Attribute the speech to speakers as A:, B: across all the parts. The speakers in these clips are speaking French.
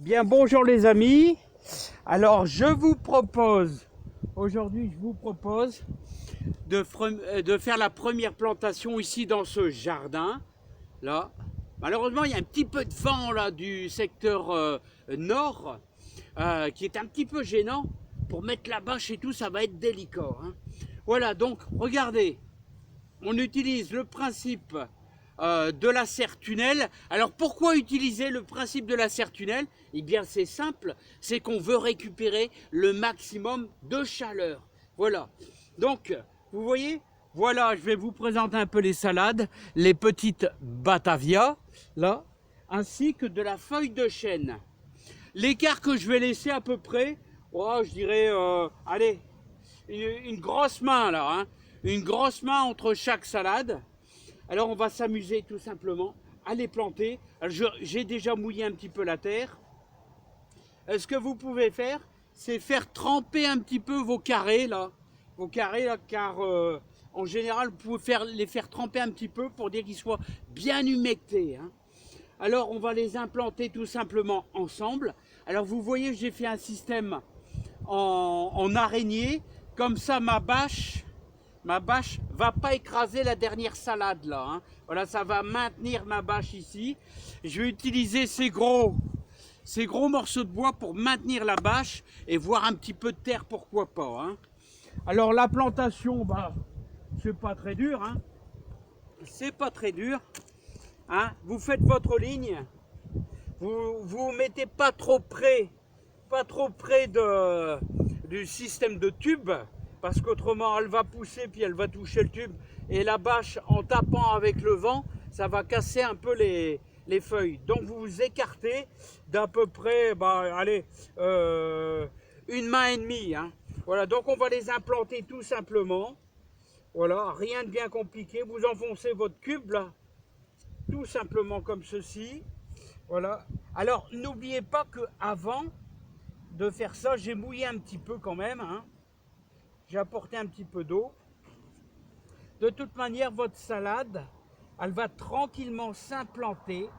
A: Bien, bonjour les amis. Alors aujourd'hui je vous propose de faire la première plantation ici dans ce jardin. Là, malheureusement il y a un petit peu de vent là du secteur nord qui est un petit peu gênant. Pour mettre la bâche et tout, ça va être délicat, hein. Voilà, donc regardez, on utilise le principe de la serre-tunnel. Alors pourquoi utiliser le principe de la serre-tunnel? Eh bien c'est simple, c'est qu'on veut récupérer le maximum de chaleur. Voilà, donc vous voyez, voilà, je vais vous présenter un peu les salades, les petites Batavia, là, ainsi que de la feuille de chêne. L'écart que je vais laisser à peu près, oh, je dirais, allez, une grosse main là, hein, une grosse main entre chaque salade. Alors on va s'amuser tout simplement à les planter. J'ai déjà mouillé un petit peu la terre. Ce que vous pouvez faire, c'est faire tremper un petit peu vos carrés là, car en général vous pouvez les faire tremper un petit peu pour dire qu'ils soient bien humectés, hein. Alors on va les implanter tout simplement ensemble. Alors vous voyez, j'ai fait un système en araignée, comme ça ma bâche va pas écraser la dernière salade là, hein. Voilà, ça va maintenir ma bâche ici. Je vais utiliser ces gros morceaux de bois pour maintenir la bâche et voir un petit peu de terre, pourquoi pas, hein. Alors la plantation, bah, c'est pas très dur, hein. C'est pas très dur, hein. Vous faites votre ligne, vous mettez pas trop près du système de tube, parce qu'autrement elle va pousser puis elle va toucher le tube et la bâche, en tapant avec le vent, ça va casser un peu les feuilles. Donc vous vous écartez d'à peu près, bah, allez, une main et demie, hein. Voilà, donc on va les implanter tout simplement. Voilà, rien de bien compliqué. Vous enfoncez votre cube là, tout simplement comme ceci. Voilà. Alors n'oubliez pas que avant de faire ça, j'ai mouillé un petit peu quand même, hein. J'ai apporté un petit peu d'eau. De toute manière, votre salade, elle va tranquillement s'implanter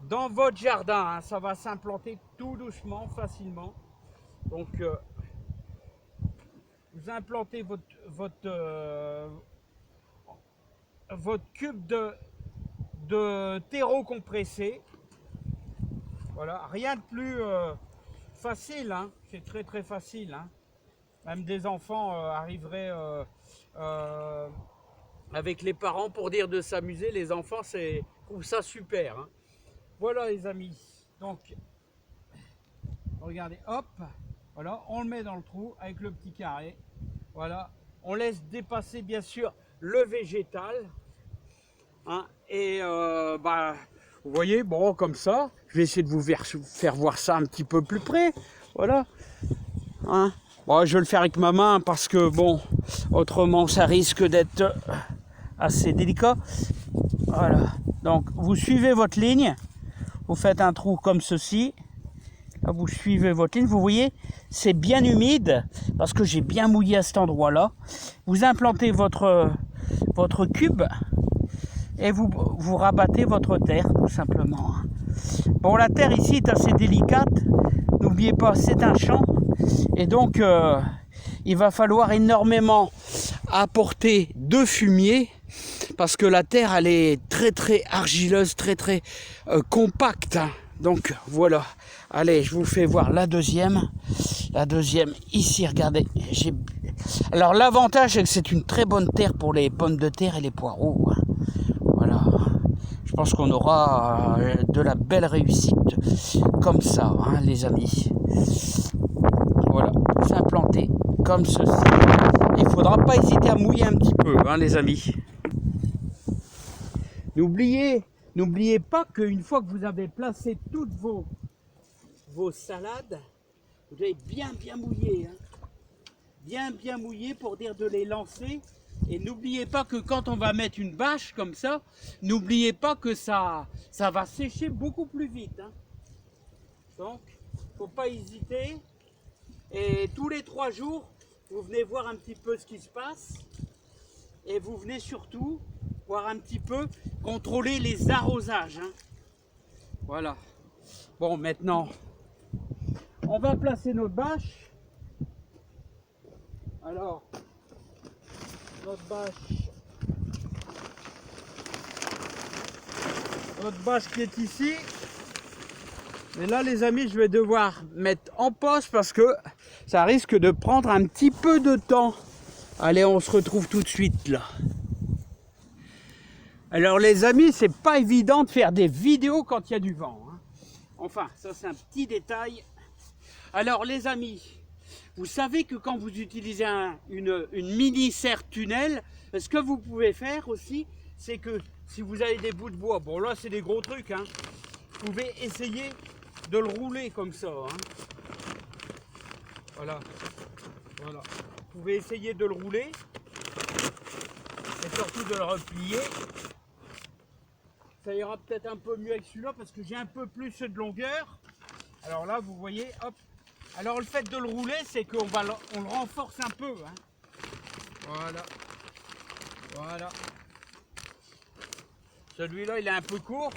A: dans votre jardin, hein. Ça va s'implanter tout doucement, facilement. Donc, vous implantez votre cube de terreau compressé. Voilà, rien de plus facile, hein. C'est très très facile, hein. Même des enfants arriveraient avec les parents pour dire de s'amuser. Les enfants trouvent ça super, hein. Voilà les amis, donc regardez, hop, voilà, on le met dans le trou avec le petit carré. Voilà, on laisse dépasser bien sûr le végétal, hein, et bah, vous voyez, bon, comme ça, je vais essayer de vous faire voir ça un petit peu plus près. Voilà, hein. Bon, je vais le faire avec ma main parce que bon, autrement ça risque d'être assez délicat. Voilà, donc vous suivez votre ligne, vous faites un trou comme ceci. Là, vous suivez votre ligne, vous voyez, c'est bien humide parce que j'ai bien mouillé à cet endroit-là. Vous implantez votre cube et vous rabattez votre terre tout simplement. Bon, la terre ici est assez délicate, n'oubliez pas, c'est un champ et donc il va falloir énormément apporter de fumier parce que la terre elle est très très argileuse, très très compacte, hein. Donc voilà, allez, je vous fais voir la deuxième ici, regardez. Alors l'avantage c'est que c'est une très bonne terre pour les pommes de terre et les poireaux, hein. Voilà, je pense qu'on aura de la belle réussite comme ça, hein, les amis. Voilà, s'implanter comme ceci. Il ne faudra pas hésiter à mouiller un petit peu, hein, les amis. N'oubliez pas qu'une fois que vous avez placé toutes vos salades, vous devez bien mouiller, hein. Bien mouiller pour dire de les lancer. Et n'oubliez pas que quand on va mettre une bâche comme ça, n'oubliez pas que ça va sécher beaucoup plus vite, hein. Donc, il ne faut pas hésiter. Et tous les 3 jours, vous venez voir un petit peu ce qui se passe. Et vous venez surtout voir un petit peu contrôler les arrosages, hein. Voilà. Bon, maintenant, on va placer notre bâche. Alors, notre bâche qui est ici. Mais là, les amis, je vais devoir mettre en pause parce que ça risque de prendre un petit peu de temps. Allez, on se retrouve tout de suite là. Alors les amis, c'est pas évident de faire des vidéos quand il y a du vent, hein. Enfin, ça c'est un petit détail. Alors les amis, vous savez que quand vous utilisez une mini serre tunnel, ce que vous pouvez faire aussi, c'est que si vous avez des bouts de bois, bon là c'est des gros trucs, hein, vous pouvez essayer de le rouler comme ça, hein. Voilà. Voilà. Vous pouvez essayer de le rouler et surtout de le replier. Ça ira peut-être un peu mieux avec celui-là parce que j'ai un peu plus de longueur. Alors là, vous voyez, hop. Alors le fait de le rouler, c'est qu'on le renforce un peu, hein. Voilà. Voilà. Celui-là, il est un peu court.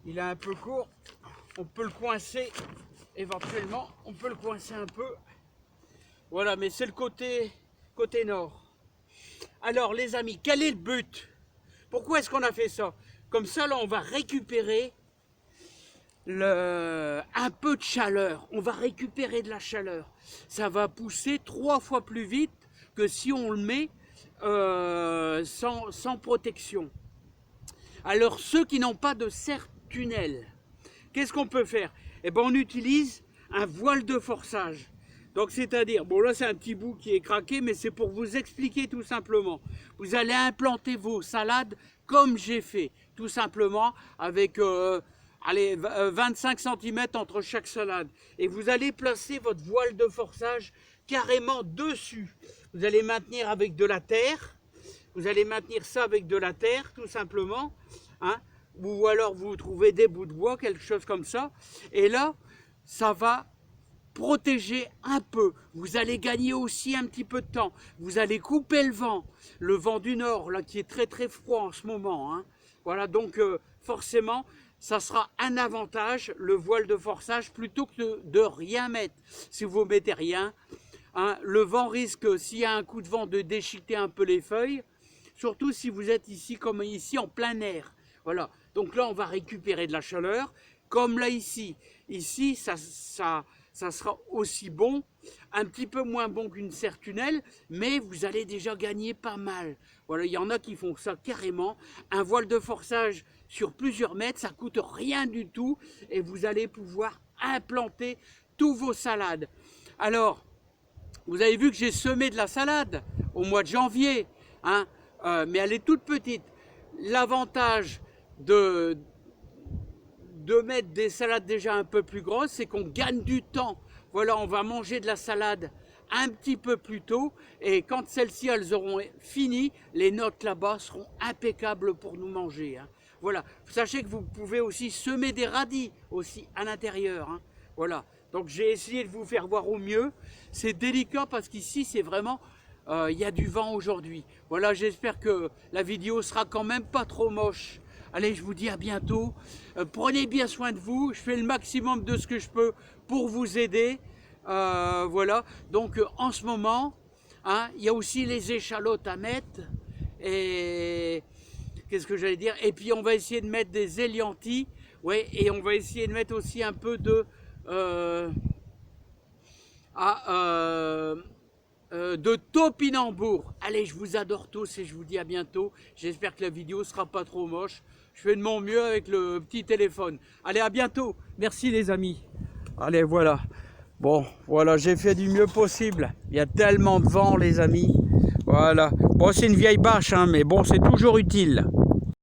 A: Il est un peu court. On peut le coincer. Éventuellement, on peut le coincer un peu. Voilà, mais c'est le côté nord. Alors les amis, quel est le but? Pourquoi est-ce qu'on a fait ça? Comme ça, là, on va récupérer un peu de chaleur. On va récupérer de la chaleur. Ça va pousser 3 fois plus vite que si on le met sans protection. Alors, ceux qui n'ont pas de serre tunnel, qu'est-ce qu'on peut faire? Eh bien, on utilise un voile de forçage. Donc, c'est-à-dire, bon là, c'est un petit bout qui est craqué, mais c'est pour vous expliquer tout simplement. Vous allez implanter vos salades comme j'ai fait, tout simplement, avec 25 cm entre chaque salade. Et vous allez placer votre voile de forçage carrément dessus. Vous allez maintenir avec de la terre. Vous allez maintenir ça avec de la terre, tout simplement, hein. Ou alors vous trouvez des bouts de bois, quelque chose comme ça. Et là, ça va protéger un peu. Vous allez gagner aussi un petit peu de temps. Vous allez couper le vent du nord, là, qui est très très froid en ce moment, hein. Voilà, donc forcément, ça sera un avantage, le voile de forçage, plutôt que de rien mettre. Si vous ne mettez rien, hein, le vent risque, s'il y a un coup de vent, de déchiqueter un peu les feuilles. Surtout si vous êtes ici, comme ici, en plein air. Voilà. Donc là, on va récupérer de la chaleur. Comme là, ici. Ici, ça sera aussi bon. Un petit peu moins bon qu'une serre tunnel. Mais vous allez déjà gagner pas mal. Voilà, il y en a qui font ça carrément. Un voile de forçage sur plusieurs mètres, ça coûte rien du tout. Et vous allez pouvoir implanter tous vos salades. Alors, vous avez vu que j'ai semé de la salade au mois de janvier, hein. Mais elle est toute petite. L'avantage de mettre des salades déjà un peu plus grosses, c'est qu'on gagne du temps. Voilà, on va manger de la salade un petit peu plus tôt, et quand celles-ci elles auront fini, les notes là-bas seront impeccables pour nous manger, hein. Voilà, sachez que vous pouvez aussi semer des radis aussi à l'intérieur, hein. Voilà, donc j'ai essayé de vous faire voir au mieux. C'est délicat parce qu'ici c'est vraiment... il y a du vent aujourd'hui. Voilà, j'espère que la vidéo sera quand même pas trop moche. Allez, je vous dis à bientôt. Prenez bien soin de vous. Je fais le maximum de ce que je peux pour vous aider. Voilà, donc en ce moment, hein, il y a aussi les échalotes à mettre. Et qu'est-ce que j'allais dire? Et puis on va essayer de mettre des éliantis. Ouais, et on va essayer de mettre aussi un peu de... de topinambour. Allez, je vous adore tous et je vous dis à bientôt. J'espère que la vidéo sera pas trop moche. Je fais de mon mieux avec le petit téléphone. Allez, à bientôt. Merci les amis. Allez, voilà. Bon, voilà, j'ai fait du mieux possible. Il y a tellement de vent les amis. Voilà. Bon, c'est une vieille bâche, hein, mais bon, c'est toujours utile.